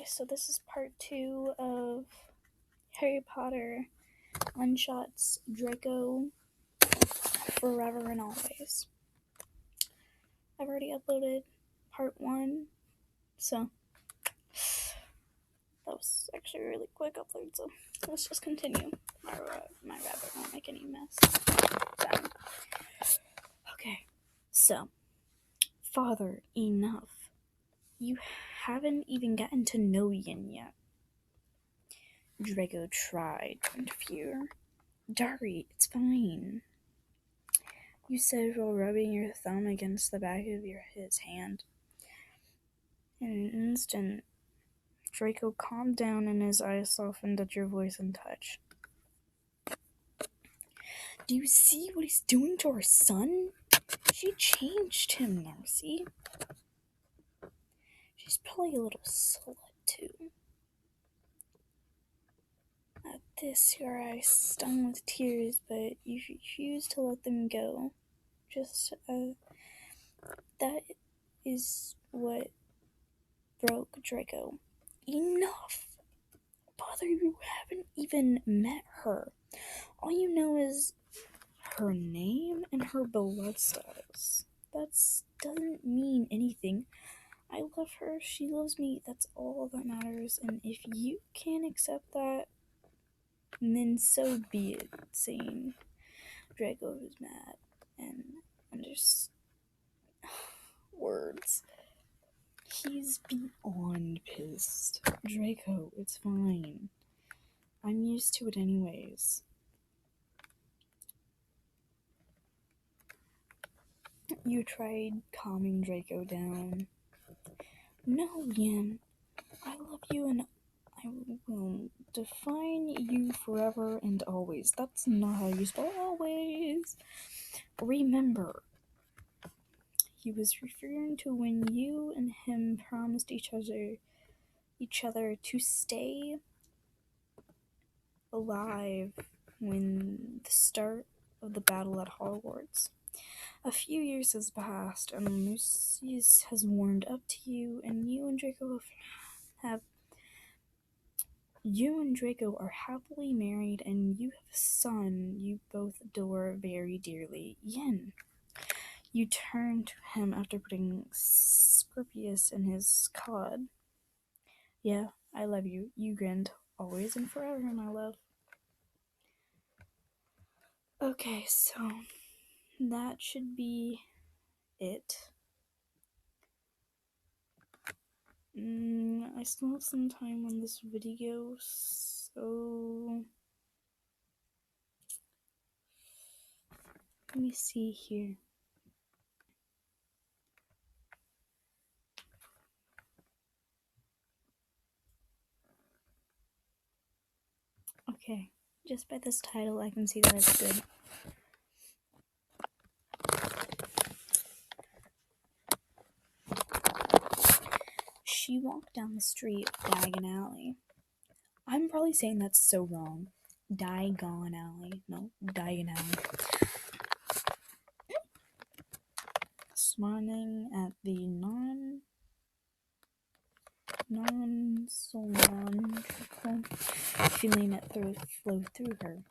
Okay, so this is part 2 of Harry Potter One-Shots Draco Forever and Always. I've already uploaded part 1, so that was actually a really quick upload, so let's just continue. My rabbit won't make any mess. Okay, so, Father, enough. You haven't even gotten to know Yin yet. Draco tried to interfere. Dari, it's fine. You said while rubbing your thumb against the back of his hand. In an instant, Draco calmed down and his eyes softened at your voice and touch. Do you see what he's doing to our son? She changed him, Narcy. She's probably a little slut, too. At this, your eyes stung with tears, but you refused to let them go. That is what broke Draco. Enough! Father, you haven't even met her. All you know is her name and her blood status. That doesn't mean anything. I love her, she loves me, that's all that matters, and if you can't accept that, then so be it, saying Draco was mad, and just words. He's beyond pissed. Draco, it's fine. I'm used to it anyways. You tried calming Draco down. No, Yin. I love you and I will define you forever and always. That's not how you spell always. Remember. He was referring to when you and him promised each other to stay alive when the start of the battle at Hogwarts. A few years has passed, and Lucius has warmed up to you, and you and Draco are happily married, and you have a son you both adore very dearly, Yin. You turn to him after putting Scorpius in his cod. Yeah, I love you. You grinned. Always and forever, my love. Okay, so that should be it. I still have some time on this video, so let me see here. Okay, just by this title, I can see that it's good. She walked down the street of Diagon Alley. I'm probably saying that's so wrong. Diagon Alley. No, Diagon Alley. Smiling at the non-cylindrical feeling that flowed through her.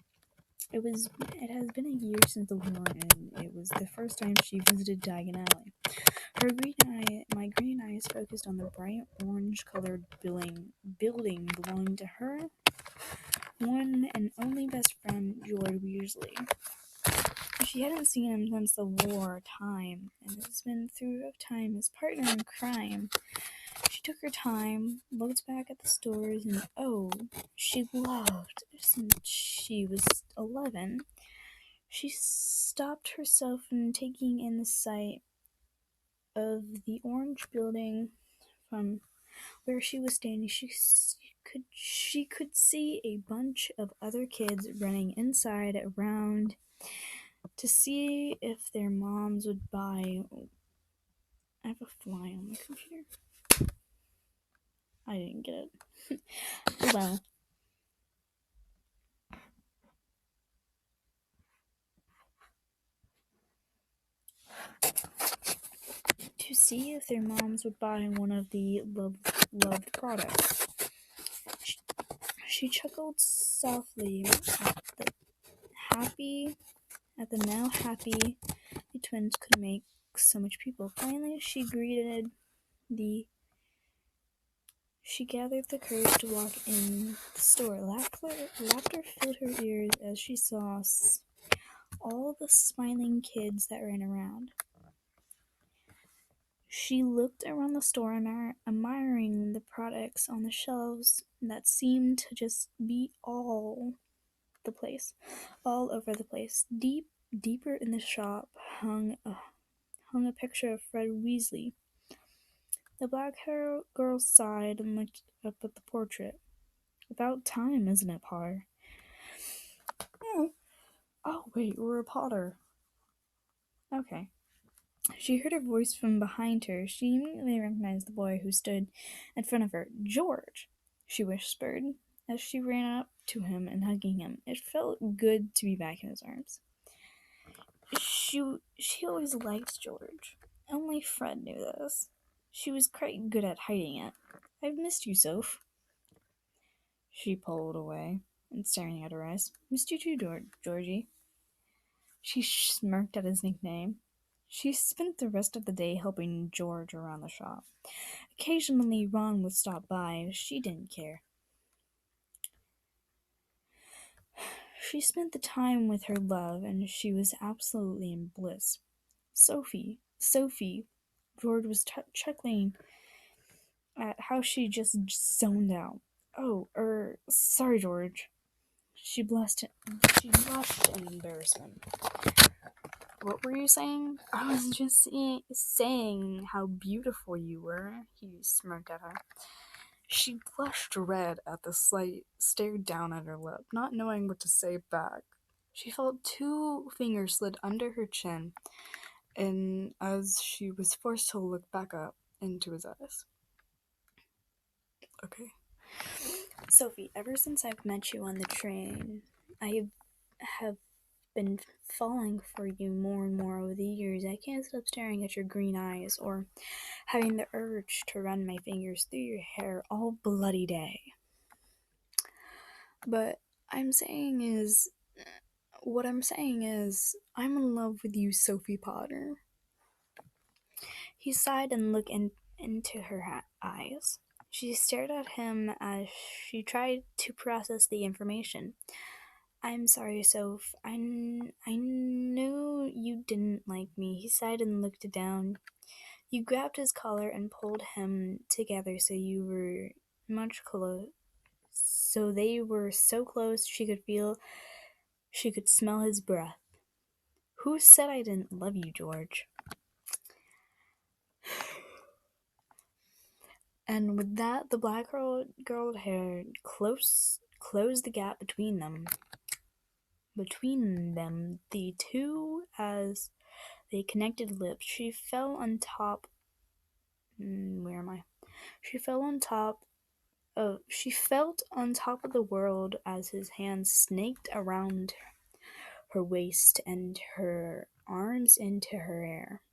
It has been a year since the war, and it was the first time she visited Diagon Alley. My green eyes focused on the bright orange-colored building belonging to her one and only best friend, George Weasley. She hadn't seen him since the war time, and has been through time his partner in crime. She took her time, looked back at the stores, and she loved since she was 11. She stopped herself from taking in the sight of the orange building from where she was standing. She could see a bunch of other kids running inside around to see if their moms would buy. I have a fly on my computer. I didn't get it. Well. To see if their moms would buy one of the loved product. She chuckled softly happy at the now happy the twins could make so much people. Finally, she gathered the courage to walk in the store. Laughter filled her ears as she saw all the smiling kids that ran around. She looked around the store, admiring the products on the shelves that seemed to just be all over the place. Deeper in the shop hung a picture of Fred Weasley. The black-haired girl sighed and looked up at the portrait. About time, isn't it, Potter? Oh, wait, we're a Potter. Okay. She heard a voice from behind her. She immediately recognized the boy who stood in front of her. George, she whispered as she ran up to him and hugging him. It felt good to be back in his arms. She always liked George. Only Fred knew this. She was quite good at hiding it. I've missed you, Soph. She pulled away and staring at her eyes. Missed you too, Georgie. She smirked at his nickname. She spent the rest of the day helping George around the shop. Occasionally, Ron would stop by. She didn't care. She spent the time with her love, and she was absolutely in bliss. Sophie, George was chuckling at how she just zoned out. Oh, sorry, George. She blushed in embarrassment. What were you saying? I was just saying how beautiful you were, he smirked at her. She blushed red at the sight, stared down at her lip, not knowing what to say back. She felt 2 fingers slid under her chin, and as she was forced to look back up into his eyes. Okay. Sophie, ever since I've met you on the train, I have been falling for you more and more over the years. I can't stop staring at your green eyes or having the urge to run my fingers through your hair all bloody day. But what I'm saying is, I'm in love with you, Sophie Potter. He sighed and looked into her eyes. She stared at him as she tried to process the information. I'm sorry, Soph. I knew you didn't like me. He sighed and looked down. You grabbed his collar and pulled him together so you were much close. So they were so close she could smell his breath. Who said I didn't love you, George? And with that, the black girl hair closed the gap between them, the two, as they connected lips. She fell on top. She felt on top of the world as his hands snaked around her waist and her arms into her hair.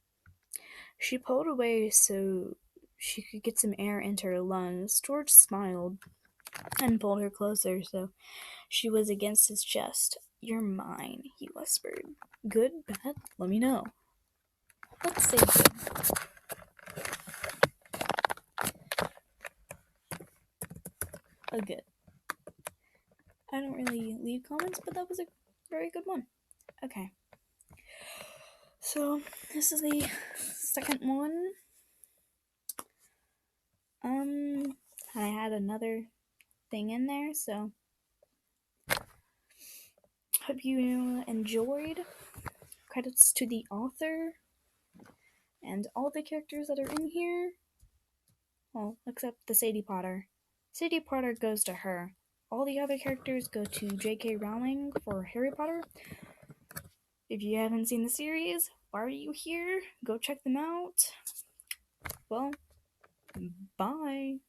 She pulled away so she could get some air into her lungs. George smiled and pulled her closer so she was against his chest. You're mine, he whispered. Good, bad, let me know. Let's say good. A good. I don't really leave comments, but that was a very good one. Okay. So, this is the second one. I had another thing in there, so hope you enjoyed. Credits to the author and all the characters that are in here. Well, except the Sadie Potter. Sadie Potter goes to her. All the other characters go to J.K. Rowling for Harry Potter. If you haven't seen the series, why are you here? Go check them out. Well, bye.